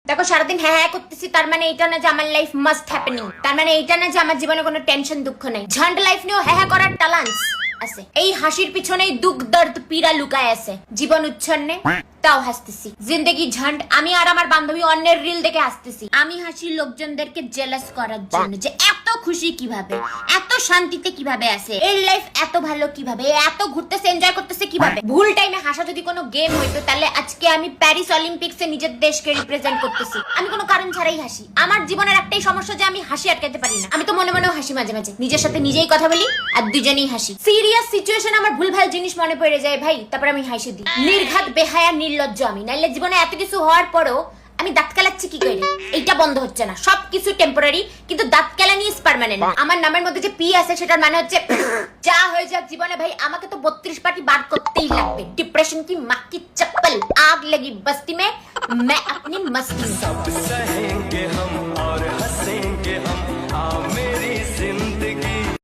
দেখো সারাদিন হ্যাঁ হ্যাঁ করতেছি, তার মানে এটা না যে আমার লাইফ মাস্ট হ্যাপেনিং, তার মানে এটা না যে আমার জীবনে কোনো টেনশন দুঃখ নাই। ঝন্ড লাইফ নিয়েও হ্যাঁ হ্যাঁ করার টালান্স আছে। এই হাসির পিছনেই দুঃখ দর্দ পীড়া লুকায় আছে। জীবন উচ্ছন্নে তাও হাসতেছি। জিন্দেগি ঝন্ড। আমি আর আমার বান্ধবী অন্যের রিল দেখে হাসতেছি। আমি হাসি লোকজনদেরকে জেলাস করার জন্য, যে এত খুশি কিভাবে, এত শান্তিতে কিভাবে আছে, এর লাইফ এত ভালো কিভাবে, এত ঘুরতেছে, এনজয় করতেছে কিভাবে। ভুল টাইমে হাসা যদি কোনো গেম হইতো, তাহলে আজকে আমি প্যারিস অলিম্পিক্সে নিজের দেশকে রিপ্রেজেন্ট করতেছি। আমি কোনো কারণ ছাড়াই হাসি। আমার জীবনের একটাই সমস্যা যে আমি হাসি আটকাতে পারি না। আমি তো মনে মনেও হাসি মাঝে মাঝে, নিজের সাথে নিজেই কথা বলি আর দুজনেই হাসি। সিরিয়াস সিচুয়েশন আমার ভুলভাল জিনিস মনে পড়ে যায় ভাই, তারপর আমি হাসি দিই। নির্ঘাত বেহায়া নির্লজ্জ আমি। নাইলে জীবনে এত কিছু হওয়ার পরেও আমি দাঁত কালাচ্ছি কি করে? এইটা বন্ধ হচ্ছে না। সবকিছু টেম্পোরারি, কিন্তু দাঁত কালানি ইজ পার্মানেন্ট। আমার নামের মধ্যে যে পি আছে সেটার মানে হচ্ছে যা হয়ে যাক জীবনে ভাই, আমাকে তো 32 পার্টি বার করতেই লাগবে। ডিপ্রেশন কি মাক্কি চপ্পল, आग लगी बस्ती में मैं अपनी मस्ती में।